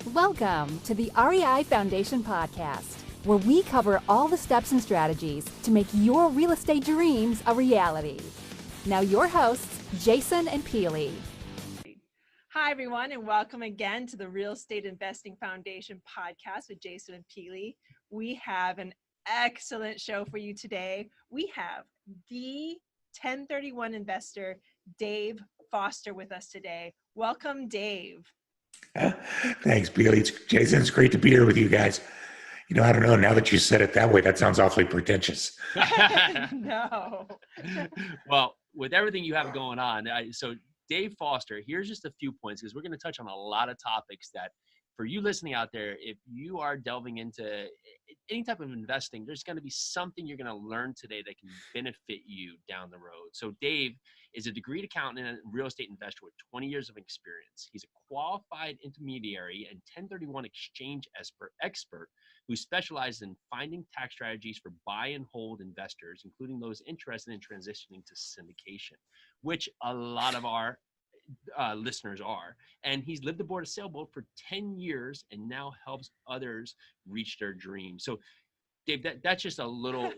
Welcome to the REI Foundation podcast, where we cover all the steps and strategies to make your real estate dreams a reality. Now your hosts, Jason and Pili. Hi, everyone, and welcome again to the Real Estate Investing Foundation podcast with Jason and Pili. We have an excellent show for you today. We have the 1031 investor, Dave Foster, with us today. Welcome, Dave. Thanks, Pili. Jason, it's great to be here with you guys. You know, I don't know, now that you said it that way, that sounds awfully pretentious. No. Well, with everything you have going on, so Dave Foster, here's just a few points because we're going to touch on a lot of topics that for you listening out there, if you are delving into any type of investing, there's going to be something you're going to learn today that can benefit you down the road. So Dave is a degreed accountant and a real estate investor with 20 years of experience. He's a qualified intermediary and 1031 exchange expert who specializes in finding tax strategies for buy and hold investors, including those interested in transitioning to syndication, which a lot of our listeners are. And he's lived aboard a sailboat for 10 years and now helps others reach their dreams. So Dave, that's just a little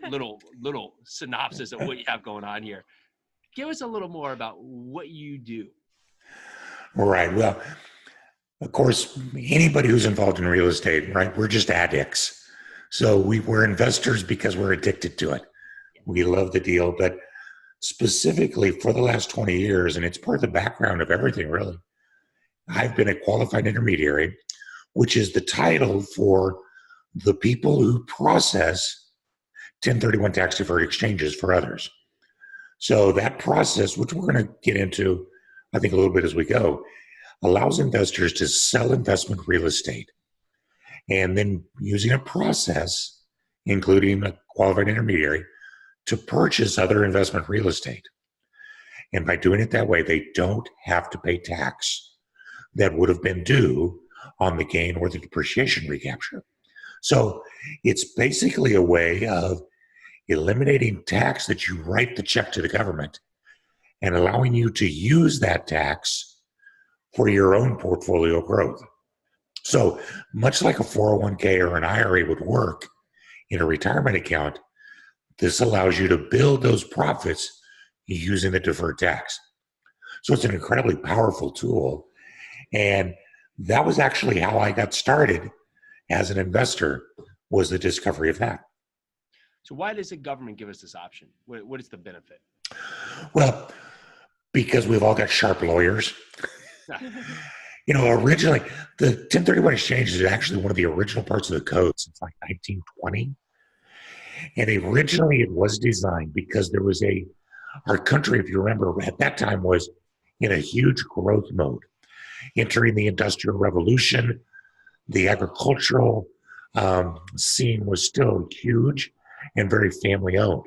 synopsis of what you have going on here. Give us a little more about what you do. Right. Well, of course, anybody who's involved in real estate, right, we're just addicts. So we're investors because we're addicted to it. We love the deal, but specifically for the last 20 years, and it's part of the background of everything, really, I've been a qualified intermediary, which is the title for the people who process 1031 tax-deferred exchanges for others. So that process, which we're going to get into, I think, a little bit as we go, allows investors to sell investment real estate and then using a process, including a qualified intermediary, to purchase other investment real estate. And by doing it that way, they don't have to pay tax that would have been due on the gain or the depreciation recapture. So it's basically a way of eliminating tax that you write the check to the government and allowing you to use that tax for your own portfolio growth. So much like a 401k or an IRA would work in a retirement account, this allows you to build those profits using the deferred tax. So it's an incredibly powerful tool. And that was actually how I got started as an investor, was the discovery of that. So why does the government give us this option? What is the benefit? Well, because we've all got sharp lawyers. You know, originally, the 1031 exchange is actually one of the original parts of the code since like 1920. And originally it was designed because there was our country, if you remember, at that time was in a huge growth mode. Entering the Industrial Revolution, the agricultural scene was still huge and very family owned.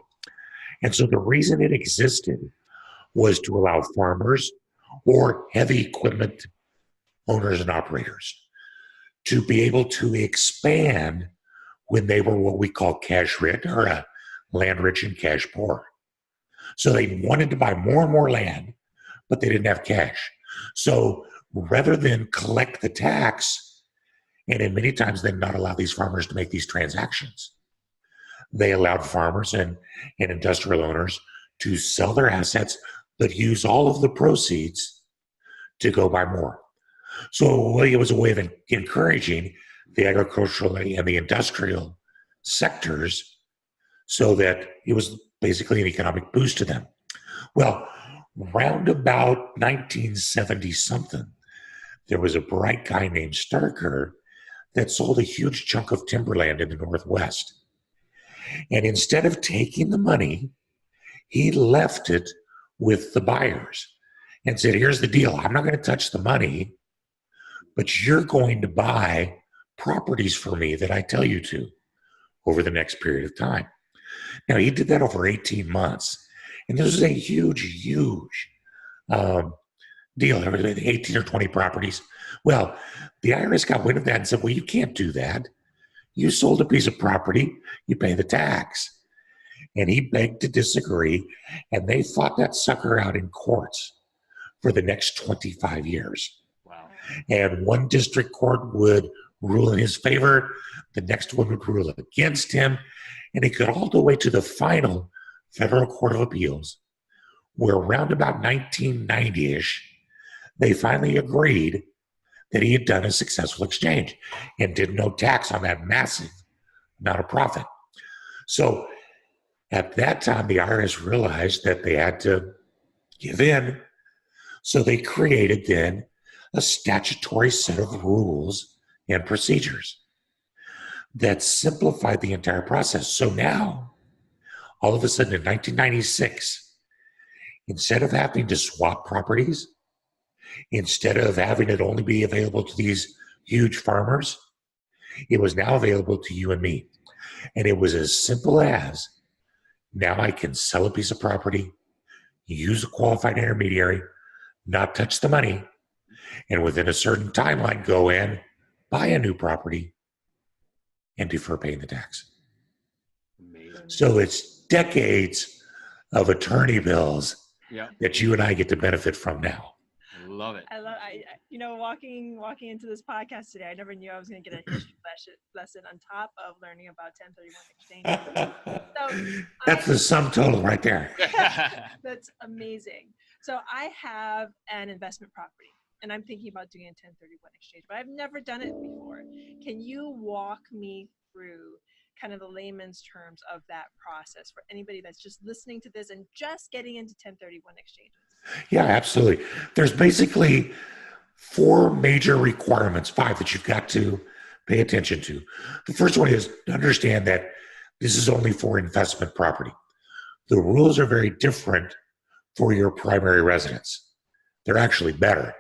And so the reason it existed was to allow farmers or heavy equipment owners and operators to be able to expand when they were what we call cash rich or land rich and cash poor. So they wanted to buy more and more land, but they didn't have cash. So rather than collect the tax, and in many times then not allow these farmers to make these transactions, they allowed farmers and industrial owners to sell their assets, but use all of the proceeds to go buy more. So it was a way of encouraging the agricultural and the industrial sectors so that it was basically an economic boost to them. Well, round about 1970 something, there was a bright guy named Starker that sold a huge chunk of timberland in the Northwest. And instead of taking the money, he left it with the buyers and said, here's the deal. I'm not going to touch the money, but you're going to buy properties for me that I tell you to over the next period of time. Now, he did that over 18 months. And this was a huge deal. There were 18 or 20 properties. Well, the IRS got wind of that and said, well, you can't do that. You sold a piece of property, you pay the tax. And he begged to disagree, and they fought that sucker out in courts for the next 25 years. Wow. And one district court would rule in his favor, the next one would rule against him, and it could all the way to the final Federal Court of Appeals, where around about 1990-ish, they finally agreed that he had done a successful exchange and did no tax on that massive amount of profit. So at that time, the IRS realized that they had to give in. So they created then a statutory set of rules and procedures that simplified the entire process. So now, all of a sudden in 1996, instead of having to swap properties, instead of having it only be available to these huge farmers, it was now available to you and me. And it was as simple as, now I can sell a piece of property, use a qualified intermediary, not touch the money, and within a certain timeline, go in, buy a new property, and defer paying the tax. Amazing. So it's decades of attorney bills that you and I get to benefit from now. Love it. Walking into this podcast today, I never knew I was going to get a history lesson on top of learning about 1031 exchange. That's the sum total right there. That's amazing. So I have an investment property, and I'm thinking about doing a 1031 exchange, but I've never done it before. Can you walk me through kind of the layman's terms of that process for anybody that's just listening to this and just getting into 1031 exchanges? Yeah, absolutely. There's basically 4 major requirements, 5 that you've got to pay attention to. The first one is to understand that this is only for investment property. The rules are very different for your primary residence. They're actually better.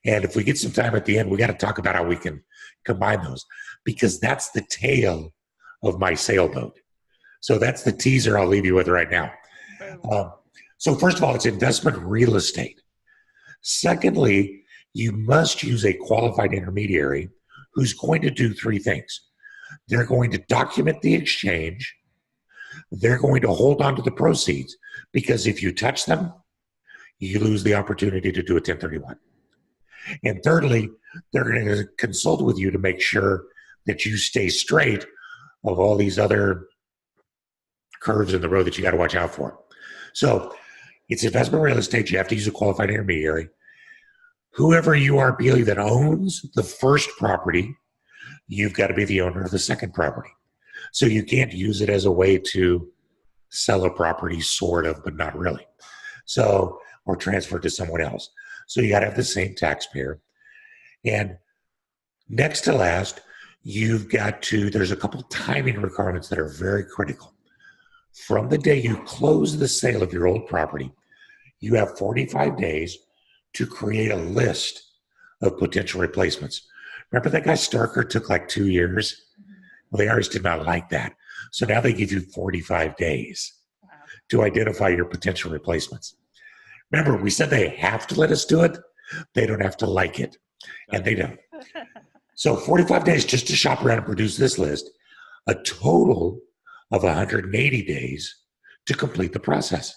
And if we get some time at the end, we got to talk about how we can combine those, because that's the tail of my sailboat. So that's the teaser I'll leave you with right now. So first of all, it's investment real estate. Secondly, you must use a qualified intermediary who's going to do 3 things. They're going to document the exchange. They're going to hold on to the proceeds, because if you touch them, you lose the opportunity to do a 1031. And thirdly, they're going to consult with you to make sure that you stay straight of all these other curves in the road that you got to watch out for. So it's investment real estate. You have to use a qualified intermediary. Whoever you are, Pili, that owns the first property, you've got to be the owner of the second property. So you can't use it as a way to sell a property, sort of, but not really. So, or transfer it to someone else. So you got to have the same taxpayer. And next to last, you've got to, there's a couple timing requirements that are very critical. From the day you close the sale of your old property, you have 45 days to create a list of potential replacements. Remember that guy Starker took like 2 years? Well, the IRS did not like that. So now they give you 45 days to identify your potential replacements. Remember, we said they have to let us do it. They don't have to like it. And they don't. So 45 days just to shop around and produce this list, a total of 180 days to complete the process.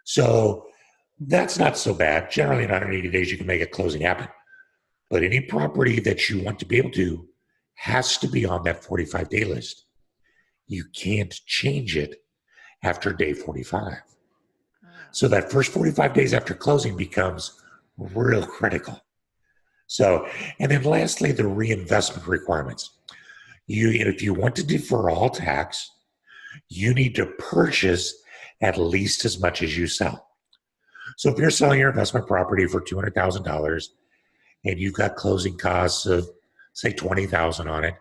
So that's not so bad. Generally, in 180 days, you can make a closing happen. But any property that you want to be able to has to be on that 45-day list. You can't change it after day 45. So that first 45 days after closing becomes real critical. So, and then lastly, the reinvestment requirements. If you want to defer all tax, you need to purchase at least as much as you sell. So if you're selling your investment property for $200,000 and you've got closing costs of, say, $20,000 on it,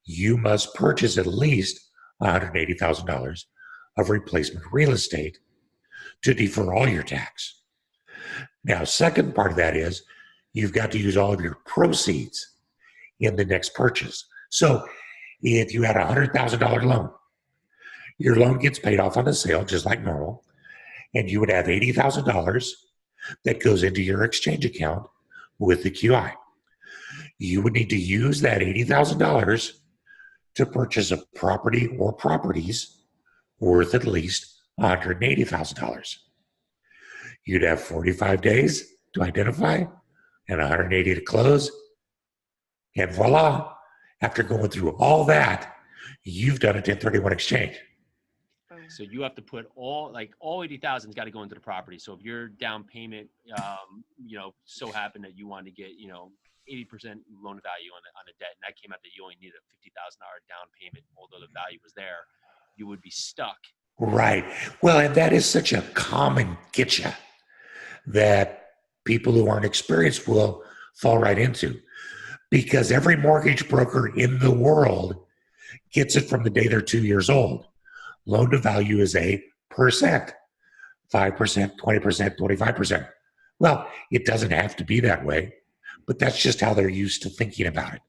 you must purchase at least $180,000 of replacement real estate to defer all your tax. Now, second part of that is you've got to use all of your proceeds in the next purchase. So if you had a $100,000 loan, your loan gets paid off on the sale just like normal, and you would have $80,000 that goes into your exchange account with the QI. You would need to use that $80,000 to purchase a property or properties worth at least $180,000. You'd have 45 days to identify, and 180 to close. And voila, after going through all that, you've done a 1031 exchange. So you have to put all 80,000's got to go into the property. So if your down payment, so happened that you wanted to get, 80% loan value on a debt, and that came out that you only needed a $50,000 down payment, although the value was there, you would be stuck. Right. Well, and that is such a common getcha that people who aren't experienced will fall right into, because every mortgage broker in the world gets it from the day they're 2 years old. Loan to value is a percent, 5%, 20%, 25%. Well, it doesn't have to be that way, but that's just how they're used to thinking about it.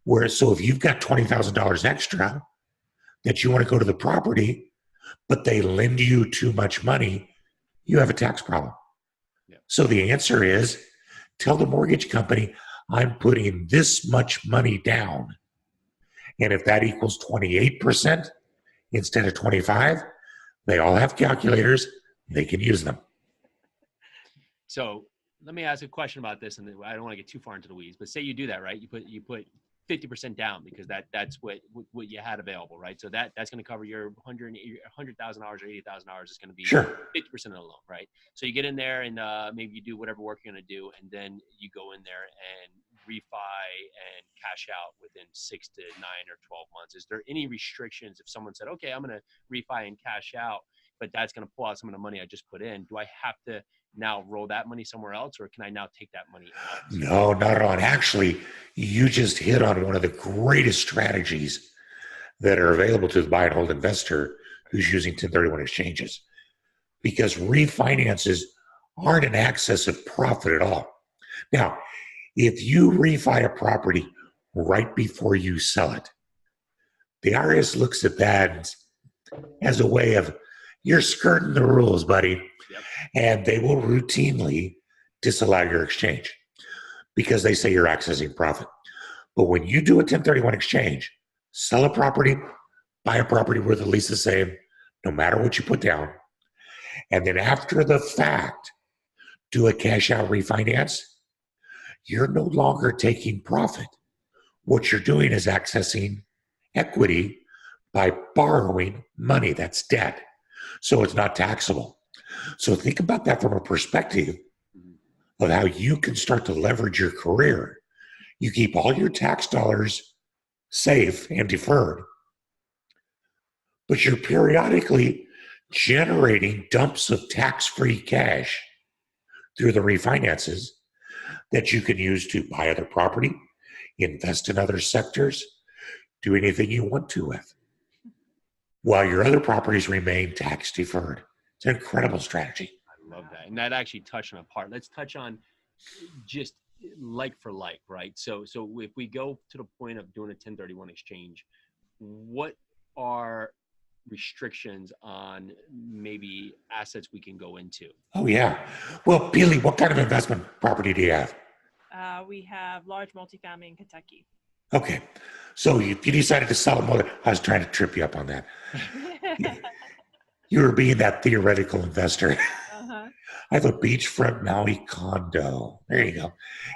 Whereas, so if you've got $20,000 extra that you want to go to the property, but they lend you too much money, you have a tax problem. Yeah. So the answer is, tell the mortgage company, I'm putting this much money down. And if that equals 28%, instead of 25, they all have calculators. They can use them. So let me ask a question about this, and I don't want to get too far into the weeds, but say you do that, right? You put 50% down because that's what you had available, right? So that's going to cover your $100,000 or $80,000 is going to be Sure. 50% of the loan, right? So you get in there and maybe you do whatever work you're going to do, and then you go in there and refi and cash out within 6 to 9 or 12 months. Is there any restrictions if someone said, okay, I'm going to refi and cash out, but that's going to pull out some of the money I just put in? Do I have to now roll that money somewhere else, or can I now take that money out? No, not at all. And actually, you just hit on one of the greatest strategies that are available to the buy and hold investor who's using 1031 exchanges, because refinances aren't an access of profit at all. Now, if you refi a property right before you sell it, the IRS looks at that as a way of, you're skirting the rules, buddy. Yep. And they will routinely disallow your exchange because they say you're accessing profit. But when you do a 1031 exchange, sell a property, buy a property where the lease is the same, no matter what you put down, and then after the fact, do a cash out refinance, you're no longer taking profit. What you're doing is accessing equity by borrowing money. That's debt. So it's not taxable. So think about that from a perspective of how you can start to leverage your career. You keep all your tax dollars safe and deferred, but you're periodically generating dumps of tax-free cash through the refinances that you can use to buy other property, invest in other sectors, do anything you want to with, while your other properties remain tax deferred. It's an incredible strategy. I love that. And that actually touched on a part. Let's touch on just like for like, right? So if we go to the point of doing a 1031 exchange, what are restrictions on maybe assets we can go into? Oh, yeah. Well, Pili, what kind of investment property do you have? We have large multifamily in Kentucky. Okay. So if you decided to sell them, I was trying to trip you up on that. You were being that theoretical investor. Uh-huh. I have a beachfront Maui condo. There you go.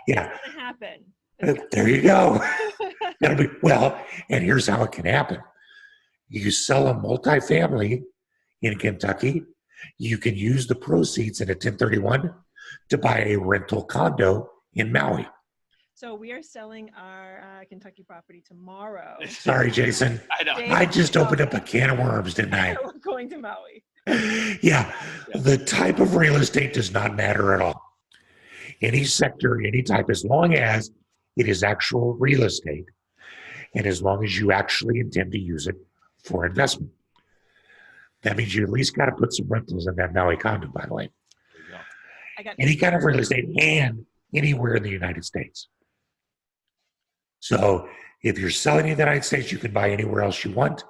Yeah. It's gonna happen. There you go. That'll be, well, and here's how it can happen. You sell a multifamily in Kentucky, you can use the proceeds in a 1031 to buy a rental condo in Maui. So we are selling our Kentucky property tomorrow. Sorry, Jason. I know. I just opened up a can of worms, didn't I? We're going to Maui. Yeah, the type of real estate does not matter at all. Any sector, any type, as long as it is actual real estate and as long as you actually intend to use it for investment. That means you at least got to put some rentals in that Maui condo, by the way. I got Any kind of real estate and anywhere in the United States. So if you're selling in the United States, you can buy anywhere else you want.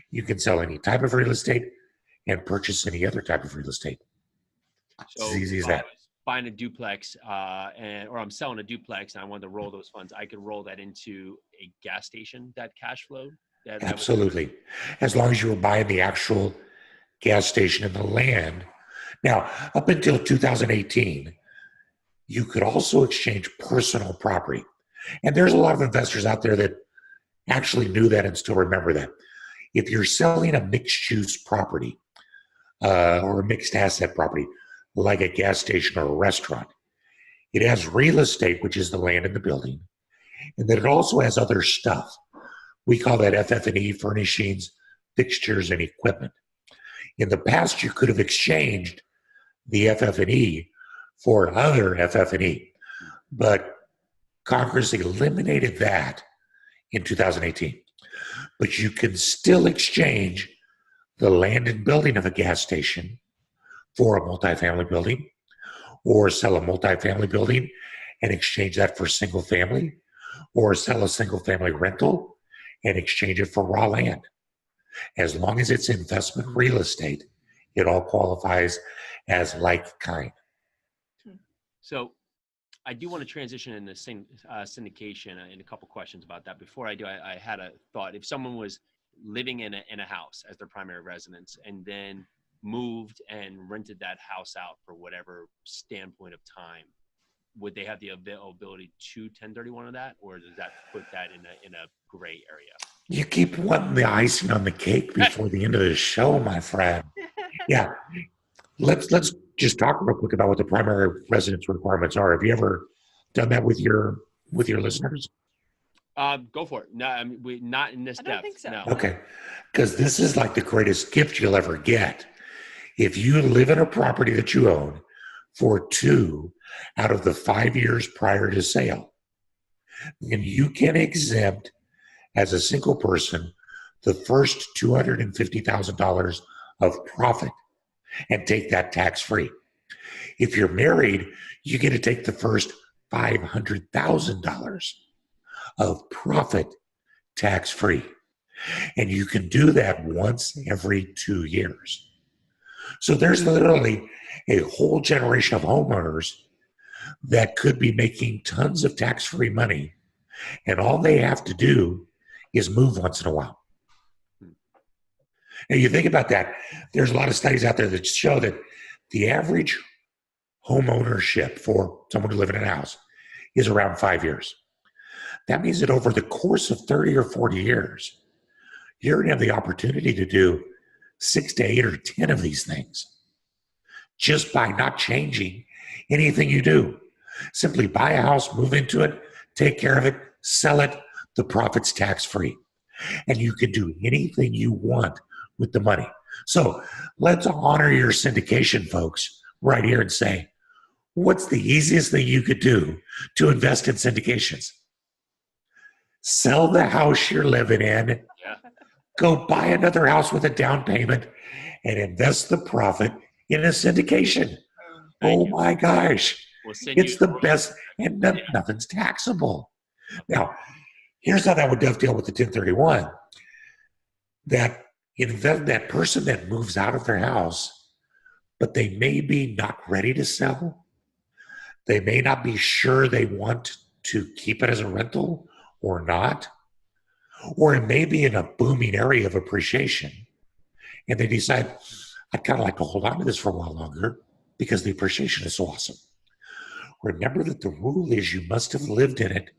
You can sell any type of real estate and purchase any other type of real estate. So It's as easy as if I that. was buying a duplex or I'm selling a duplex and I wanted to roll those funds, I could roll that into a gas station, that cash flow? Absolutely. As long as you were buying the actual gas station and the land. Now, up until 2018, You could also exchange personal property. And there's a lot of investors out there that actually knew that and still remember that. If you're selling a mixed use property or a mixed asset property, like a gas station or a restaurant, it has real estate, which is the land in the building, and then it also has other stuff. We call that FF&E, furnishings, fixtures, and equipment. In the past, you could have exchanged the FF&E for other FF&E, but Congress eliminated that in 2018. But you can still exchange the land and building of a gas station for a multifamily building, or sell a multifamily building and exchange that for single family, or sell a single family rental and exchange it for raw land. As long as it's investment real estate, it all qualifies as like kind. So I do want to transition into syndication and a couple questions about that. Before I do, I had a thought. If someone was living in a house as their primary residence and then moved and rented that house out for whatever standpoint of time, would they have the availability to 1031 of that, or does that put that in a gray area? You keep wanting the icing on the cake before the end of the show, my friend. Yeah. Let's just talk real quick about what the primary residence requirements are. Have you ever done that with your listeners? Go for it. No, I mean, not in this depth. I don't think so. No. Okay. Because this is like the greatest gift you'll ever get. If you live in a property that you own for 2 out of the 5 years prior to sale, then you can exempt as a single person the first $250,000 of profit and take that tax-free. If you're married, you get to take the first $500,000 of profit tax-free. And you can do that once every 2 years. So there's literally a whole generation of homeowners that could be making tons of tax-free money, and all they have to do is move once in a while. Now, you think about that, there's a lot of studies out there that show that the average home ownership for someone to live in a house is around 5 years. That means that over the course of 30 or 40 years, you're going to have the opportunity to do 6 to 8 or 10 of these things just by not changing anything you do. Simply buy a house, move into it, take care of it, sell it, the profit's tax-free. And you can do anything you want with the money. So let's honor your syndication folks right here and say, what's the easiest thing you could do to invest in syndications? Sell the house you're living in, go buy another house with a down payment, and invest the profit in a syndication. Oh my gosh, it's the best, and nothing's taxable. Now, here's how that would dovetail with the 1031. That person that moves out of their house, but they may be not ready to sell. They may not be sure they want to keep it as a rental or not. Or it may be in a booming area of appreciation. And they decide, I'd kind of like to hold on to this for a while longer because the appreciation is so awesome. Remember that the rule is you must have lived in it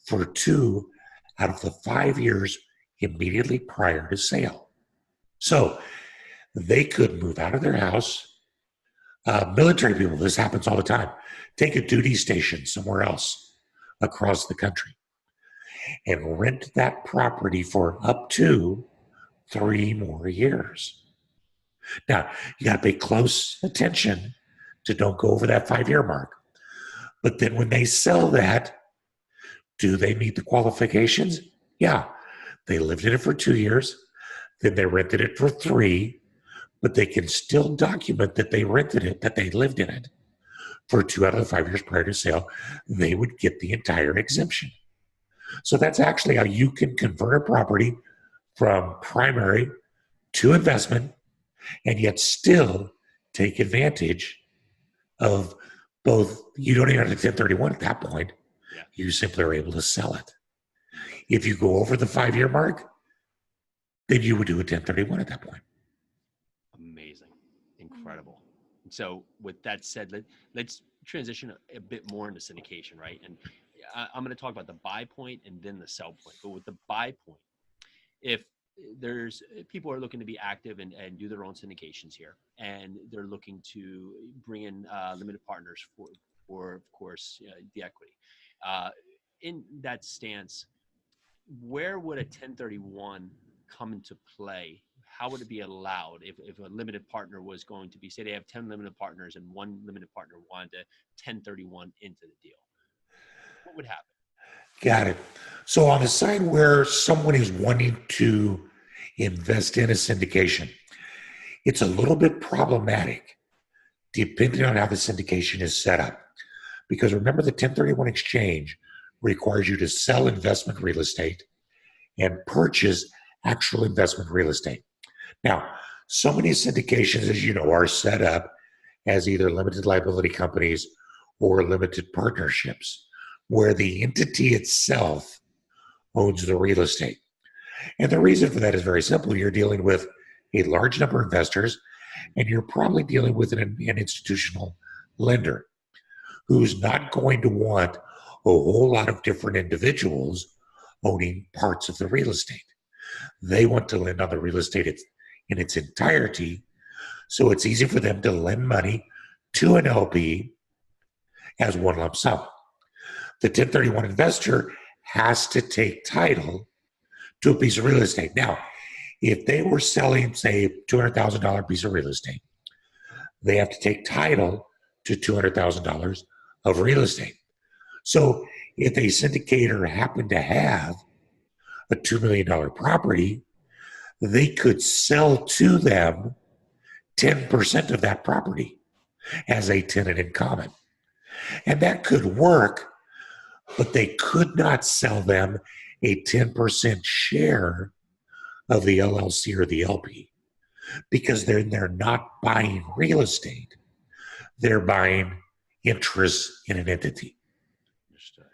for 2 out of the 5 years immediately prior to sale. So they could move out of their house. Military people, this happens all the time. Take a duty station somewhere else across the country and rent that property for up to 3 more years. Now, you got to pay close attention to don't go over that 5-year mark. But then when they sell that, do they meet the qualifications? Yeah. They lived in it for 2 years, then they rented it for 3, but they can still document that they rented it, that they lived in it for 2 out of the 5 years prior to sale. They would get the entire exemption. So that's actually how you can convert a property from primary to investment and yet still take advantage of both. You don't even have to 1031 at that point. Yeah. You simply are able to sell it. If you go over the 5-year mark, then you would do a 1031 at that point. Amazing. Incredible. So with that said, let's transition a bit more into syndication, right? And I'm going to talk about the buy point and then the sell point. But with the buy point, if there's people are looking to be active and do their own syndications here, and they're looking to bring in limited partners for of course, the equity. In that stance, where would a 1031 come into play? How would it be allowed if a limited partner was going to be, say they have 10 limited partners and one limited partner wanted to 1031 into the deal? What would happen? Got it. So on the side where someone is wanting to invest in a syndication, it's a little bit problematic depending on how the syndication is set up. Because remember, the 1031 exchange requires you to sell investment real estate and purchase actual investment real estate. Now, so many syndications, as you know, are set up as either limited liability companies or limited partnerships, where the entity itself owns the real estate. And the reason for that is very simple. You're dealing with a large number of investors, and you're probably dealing with an institutional lender who's not going to want a whole lot of different individuals owning parts of the real estate. They want to lend on the real estate in its entirety, so it's easy for them to lend money to an LP as one lump sum. The 1031 investor has to take title to a piece of real estate. Now, if they were selling, say, a $200,000 piece of real estate, they have to take title to $200,000 of real estate. So if a syndicator happened to have a $2 million property, they could sell to them 10% of that property as a tenant in common. And that could work, but they could not sell them a 10% share of the LLC or the LP because they're not buying real estate. They're buying interest in an entity. Understood.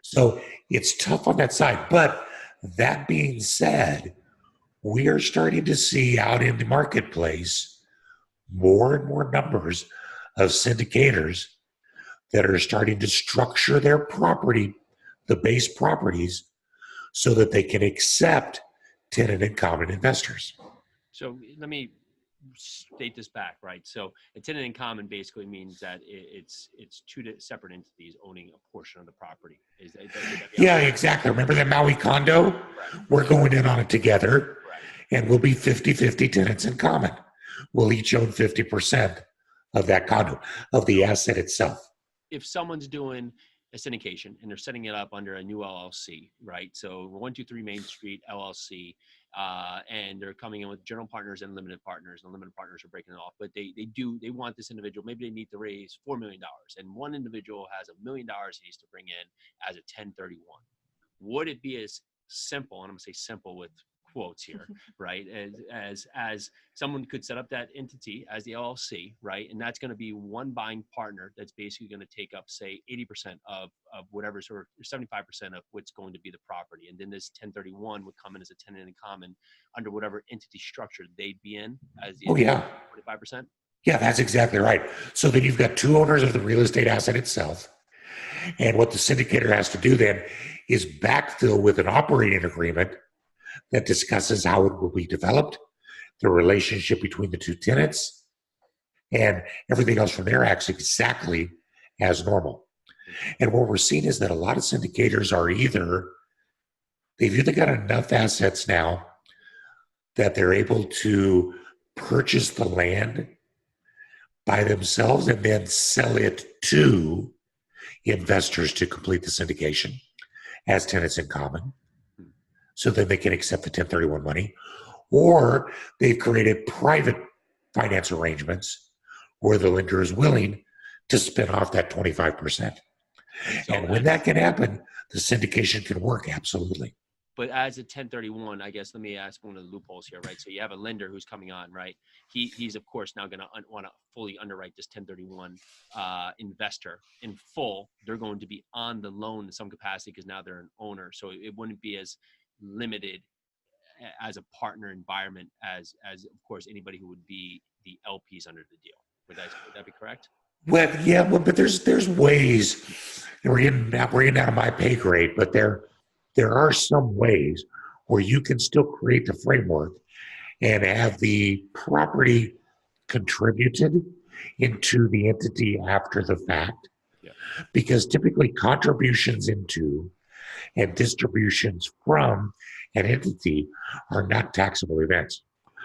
So it's tough on that side. But that being said, we are starting to see out in the marketplace more and more numbers of syndicators that are starting to structure their property, the base properties, so that they can accept tenant in common investors. So let me state this back, right? So a tenant in common basically means that it's two separate entities owning a portion of the property. Is that Yeah, exactly. Remember that Maui condo? Correct. We're going in on it together, Correct. and we'll be 50-50 tenants in common. We'll each own 50% of that condo, of the asset itself. If someone's doing a syndication and they're setting it up under a new LLC, right? So 123 Main Street LLC, and they're coming in with general partners and limited partners, and limited partners are breaking it off. But they want this individual. Maybe they need to raise $4 million, and one individual has $1 million he needs to bring in as a 1031. Would it be as simple, and I'm gonna say simple with quotes here, right? As someone could set up that entity as the LLC, right? And that's going to be one buying partner that's basically going to take up, say, 80% of whatever, sort of 75% of what's going to be the property. And then this 1031 would come in as a tenant in common under whatever entity structure they'd be in as the 25%. Yeah, that's exactly right. So then you've got two owners of the real estate asset itself. And what the syndicator has to do then is backfill with an operating agreement that discusses how it will be developed, the relationship between the two tenants, and everything else from there acts exactly as normal. And what we're seeing is that a lot of syndicators are they've either got enough assets now that they're able to purchase the land by themselves and then sell it to investors to complete the syndication as tenants in common, so that they can accept the 1031 money, or they've created private finance arrangements where the lender is willing to spin off that 25%. And when that can happen, the syndication can work, absolutely. But as a 1031, I guess, let me ask one of the loopholes here, right? So you have a lender who's coming on, right? He's of course now going to want to fully underwrite this 1031 investor in full. They're going to be on the loan in some capacity because now they're an owner. So it wouldn't be as limited as a partner environment as of course anybody who would be the LPs under the deal. Would that be correct? Well, yeah, well, but there's ways, and we're getting out of my pay grade, but there are some ways where you can still create the framework and have the property contributed into the entity after the fact. Yeah. Because typically contributions into and distributions from an entity are not taxable events.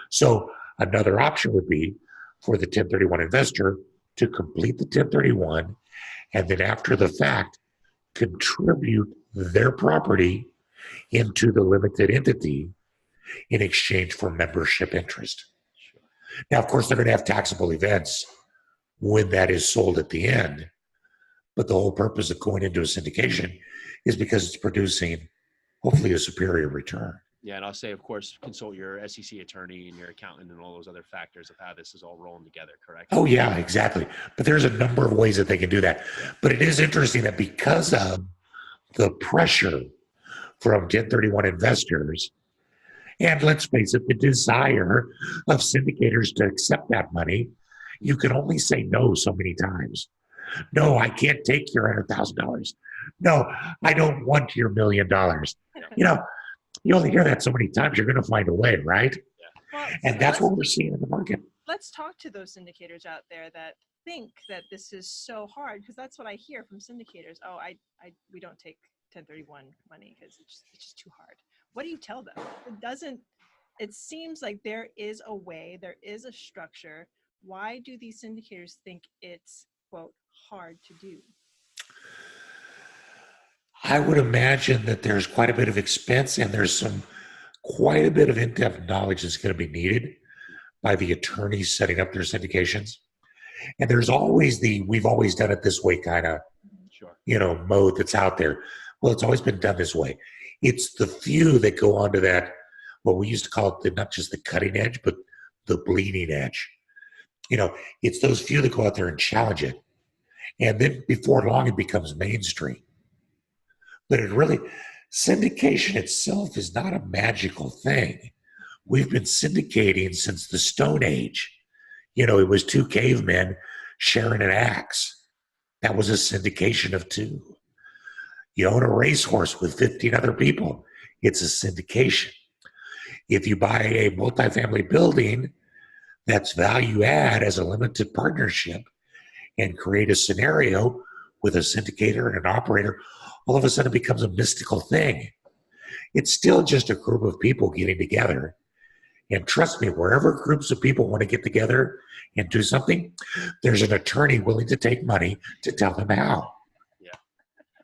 So another option would be for the 1031 investor to complete the 1031 and then after the fact contribute their property into the limited entity in exchange for membership interest. Sure. Now, of course, they're going to have taxable events when that is sold at the end. But the whole purpose of going into a syndication is because it's producing hopefully a superior return. Yeah, and I'll say, of course, consult your SEC attorney and your accountant and all those other factors of how this is all rolling together, correct? Oh, yeah, exactly. But there's a number of ways that they can do that. But it is interesting that because of the pressure from 1031 investors, and let's face it, the desire of syndicators to accept that money, you can only say no so many times. No, I can't take your $100,000. No, I don't want your $1 million. You know, you only hear that so many times, you're going to find a way, right? Well, And that's what we're seeing in the market. let's talk to those syndicators out there that think that this is so hard, because that's what I hear from syndicators. Oh, we don't take 1031 money because it's just too hard. What do you tell them? It seems like there is a way, there is a structure. Why do these syndicators think it's, quote, hard to do? I would imagine that there's quite a bit of expense and there's quite a bit of in-depth knowledge that's going to be needed by the attorneys setting up their syndications. And there's always we've always done it this way kind of, Sure. Mode that's out there. Well, it's always been done this way. It's the few that go onto that, what we used to call it, not just the cutting edge, but the bleeding edge. It's those few that go out there and challenge it. And then before long, it becomes mainstream. But syndication itself is not a magical thing. We've been syndicating since the Stone Age. It was two cavemen sharing an axe. That was a syndication of two. You own a racehorse with 15 other people. It's a syndication. If you buy a multifamily building that's value add as a limited partnership and create a scenario with a syndicator and an operator, all of a sudden it becomes a mystical thing. It's still just a group of people getting together. And trust me, wherever groups of people want to get together and do something, there's an attorney willing to take money to tell them how. Yeah.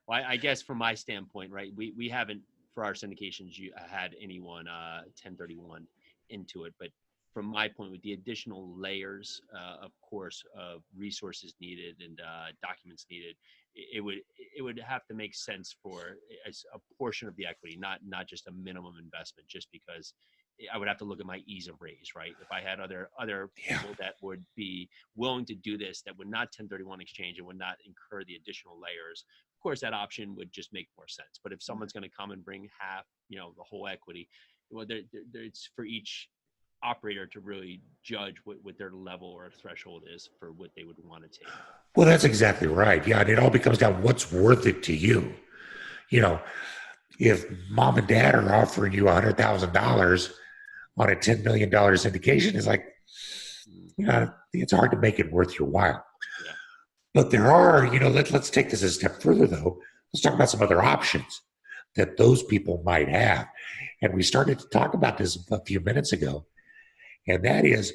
Well, I guess from my standpoint, right, we haven't, for our syndications, had anyone 1031 into it. But from my point, with the additional layers, of course, of resources needed and documents needed, it would have to make sense for a portion of the equity, not just a minimum investment, just because I would have to look at my ease of raise, right? If I had other people that would be willing to do this, that would not 1031 exchange and would not incur the additional layers, of course, that option would just make more sense. But if someone's going to come and bring half, the whole equity, well, it's for each operator to really judge what their level or threshold is for what they would want to take. Well, that's exactly right. Yeah, and it all becomes down what's worth it to you. If mom and dad are offering you $100,000 on a $10 million syndication, it's like, it's hard to make it worth your while. Yeah. But there are, let's take this a step further though. Let's talk about some other options that those people might have. And we started to talk about this a few minutes ago. And that is,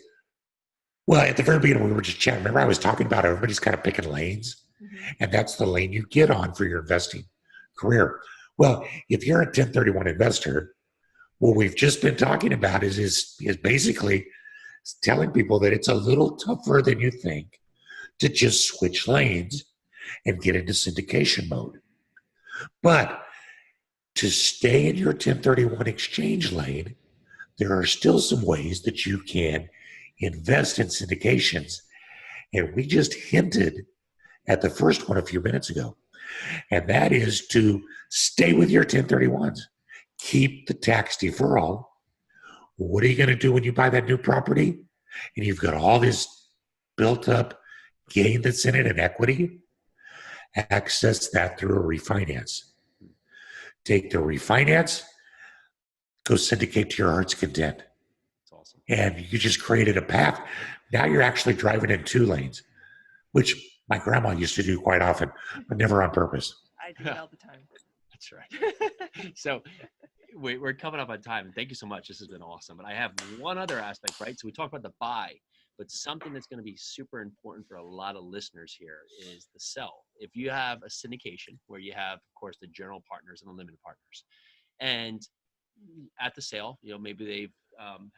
well, at the very beginning, we were just chatting. Remember, I was talking about everybody's kind of picking lanes, and that's the lane you get on for your investing career. Well, if you're a 1031 investor, what we've just been talking about is basically telling people that it's a little tougher than you think to just switch lanes and get into syndication mode. But to stay in your 1031 exchange lane, there are still some ways that you can invest in syndications. And we just hinted at the first one a few minutes ago. And that is to stay with your 1031s. Keep the tax deferral. What are you going to do when you buy that new property? And you've got all this built up gain that's in it in equity, access that through a refinance. Take the refinance, go syndicate to your heart's content. That's awesome. And you just created a path. Now you're actually driving in 2 lanes, which my grandma used to do quite often, but never on purpose. I do it all the time. That's right. So we're coming up on time, and thank you so much. This has been awesome. But I have one other aspect, right? So we talked about the buy, but something that's going to be super important for a lot of listeners here is the sell. If you have a syndication where you have, of course, the general partners and the limited partners, and at the sale, maybe they've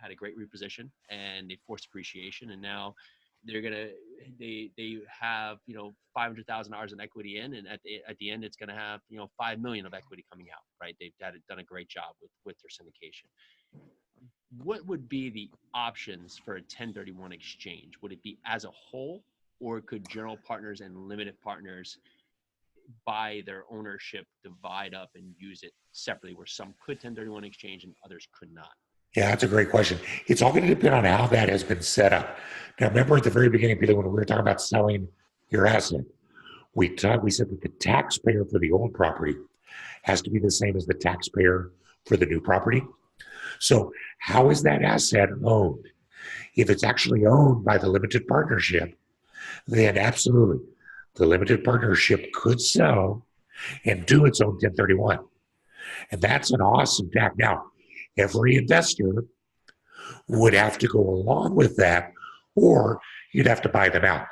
had a great reposition and they forced appreciation, and now they have $500,000 in equity in, and at the end it's going to have $5 million of equity coming out, right? They've done a great job with their syndication. What would be the options for a 1031 exchange? Would it be as a whole, or could general partners and limited partners buy their ownership, divide up, and use it separately, where some could 1031 exchange and others could not? Yeah, that's a great question. It's all going to depend on how that has been set up. Now, remember at the very beginning, Peter, when we were talking about selling your asset, we said that the taxpayer for the old property has to be the same as the taxpayer for the new property. So how is that asset owned? If it's actually owned by the limited partnership, then absolutely, the limited partnership could sell and do its own 1031. And that's an awesome tack. Now, every investor would have to go along with that, or you'd have to buy them out.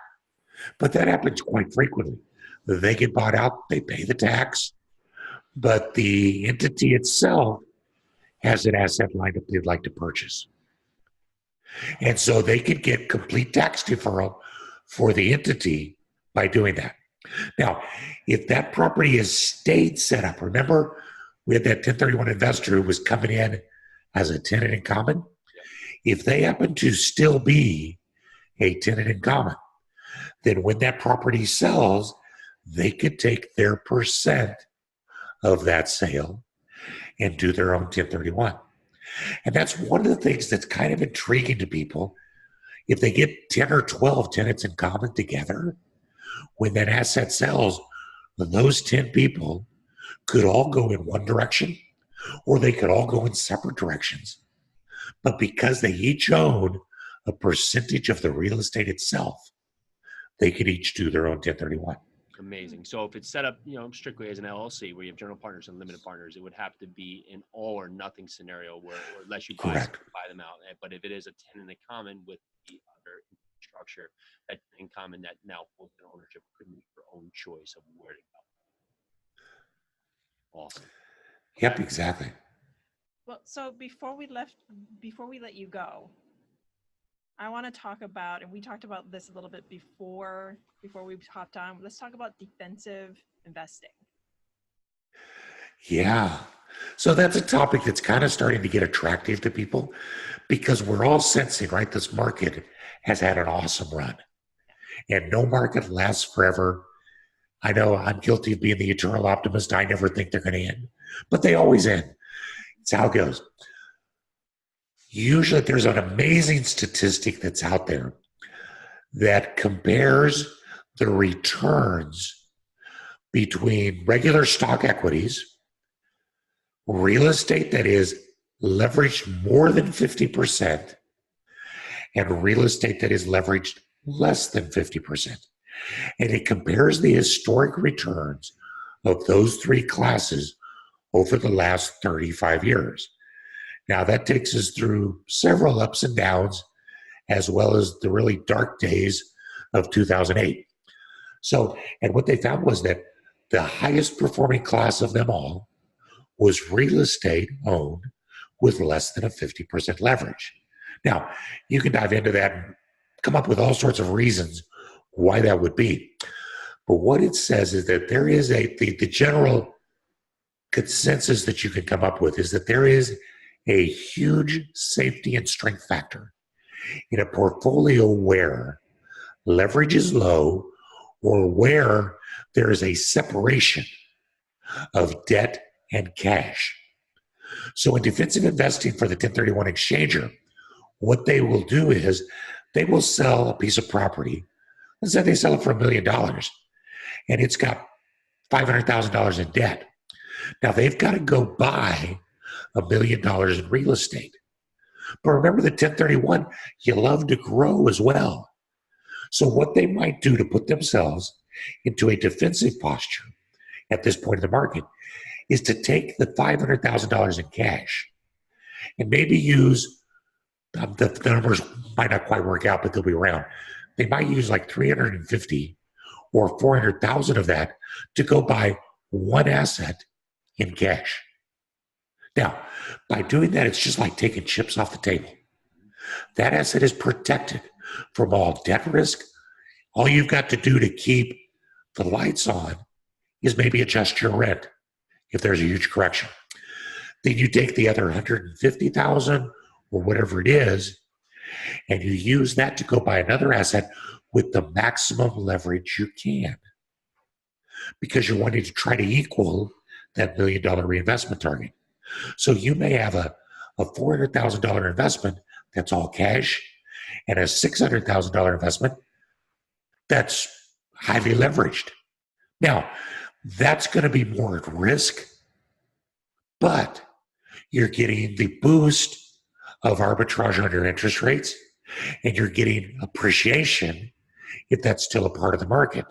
But that happens quite frequently. They get bought out, they pay the tax, but the entity itself has an asset lined up they'd like to purchase. And so they could get complete tax deferral for the entity by doing that. Now, if that property has stayed set up, remember we had that 1031 investor who was coming in as a tenant in common. If they happen to still be a tenant in common, then when that property sells, they could take their percent of that sale and do their own 1031. And that's one of the things that's kind of intriguing to people. If they get 10 or 12 tenants in common together, when that asset sells, those 10 people could all go in one direction, or they could all go in separate directions. But because they each own a percentage of the real estate itself, they could each do their own 1031. Amazing. So if it's set up, strictly as an LLC where you have general partners and limited partners, it would have to be an all or nothing scenario where unless you buy them out. But if it is a tenant in common with the other structure, that in common that now holds their ownership could make their own choice of where to go. Awesome. Yep, exactly. Well, so before we let you go, I want to talk about, and we talked about this a little bit before we hopped on. Let's talk about defensive investing. Yeah. So that's a topic that's kind of starting to get attractive to people because we're all sensing, right? This market has had an awesome run and no market lasts forever. I know I'm guilty of being the eternal optimist. I never think they're going to end, but they always end. It's how it goes. Usually there's an amazing statistic that's out there that compares the returns between regular stock equities, real estate that is leveraged more than 50%, and real estate that is leveraged less than 50%. And it compares the historic returns of those three classes over the last 35 years. Now, that takes us through several ups and downs, as well as the really dark days of 2008. So, and what they found was that the highest performing class of them all was real estate owned with less than a 50% leverage. Now, you can dive into that and come up with all sorts of reasons why that would be. But what it says is that there is the general consensus that you can come up with is that there is a huge safety and strength factor in a portfolio where leverage is low or where there is a separation of debt and cash. So in defensive investing for the 1031 exchanger, what they will do is they will sell a piece of property Let's say they sell it for $1 million and it's got $500,000 in debt. Now they've got to go buy $1 million in real estate. But remember the 1031, you love to grow as well. So what they might do to put themselves into a defensive posture at this point in the market is to take the $500,000 in cash and maybe use, the numbers might not quite work out, but they'll be around. They might use like 350 or 400,000 of that to go buy one asset in cash. Now, by doing that, it's just like taking chips off the table. That asset is protected from all debt risk. All you've got to do to keep the lights on is maybe adjust your rent if there's a huge correction. Then you take the other 150,000 or whatever it is, and you use that to go buy another asset with the maximum leverage you can, because you're wanting to try to equal that $1 million reinvestment target. So you may have a $400,000 investment that's all cash and a $600,000 investment that's highly leveraged. Now, that's going to be more at risk, but you're getting the boost of arbitrage on your interest rates, and you're getting appreciation if that's still a part of the market.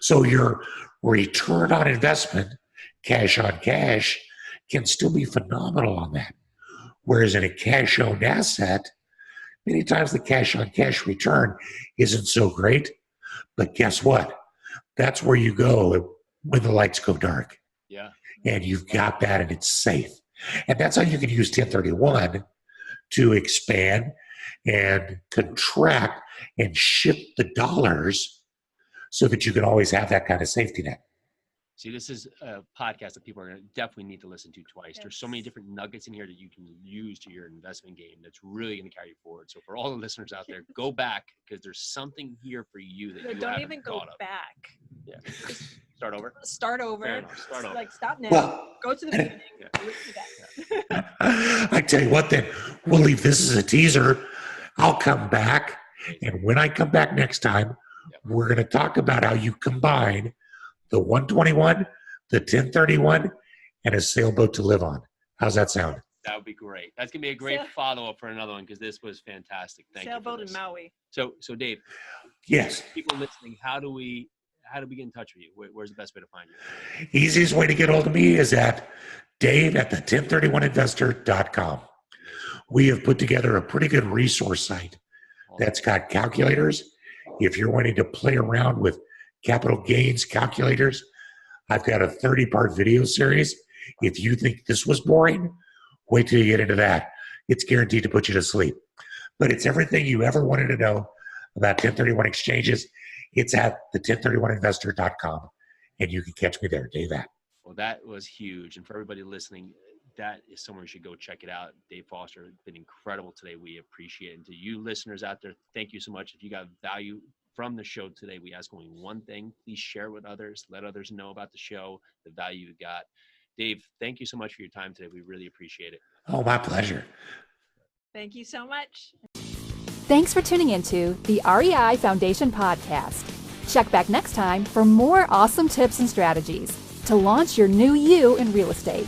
So your return on investment, cash on cash, can still be phenomenal on that. Whereas in a cash-owned asset, many times the cash-on-cash return isn't so great. But guess what? That's where you go when the lights go dark. Yeah. And you've got that and it's safe. And that's how you can use 1031 to expand and contract and shift the dollars so that you can always have that kind of safety net. See, this is a podcast that people are going to definitely need to listen to twice. Yes. There's so many different nuggets in here that you can use to your investment game that's really going to carry you forward. So for all the listeners out there, go back, because there's something here for you that you don't even go back. Yeah. Start over. Start over. Start over. Like stop now. Well, go to the beginning. Yeah. I tell you what, then we'll leave this as a teaser. I'll come back, and when I come back next time, we're going to talk about how you combine the 121, the 1031, and a sailboat to live on. How's that sound? That would be great. That's going to be a great follow-up for another one, because this was fantastic. Thank you. Sailboat in Maui. So Dave. Yes. People listening, how do we get in touch with you? Where's the best way to find you? Easiest way to get hold of me is at dave@the1031investor.com. We have put together a pretty good resource site that's got calculators. If you're wanting to play around with capital gains calculators, I've got a 30-part video series. If you think this was boring, wait till you get into that. It's guaranteed to put you to sleep. But it's everything you ever wanted to know about 1031 exchanges. It's at the1031investor.com, and you can catch me there, Dave. Well, that was huge. And for everybody listening, that is somewhere you should go check it out. Dave Foster has been incredible today. We appreciate it. And to you listeners out there, thank you so much. If you got value from the show today, we ask only one thing: please share it with others. Let others know about the show, the value you got. Dave, thank you so much for your time today. We really appreciate it. Oh, my pleasure. Thank you so much. Thanks for tuning into the REI Foundation podcast. Check back next time for more awesome tips and strategies to launch your new you in real estate.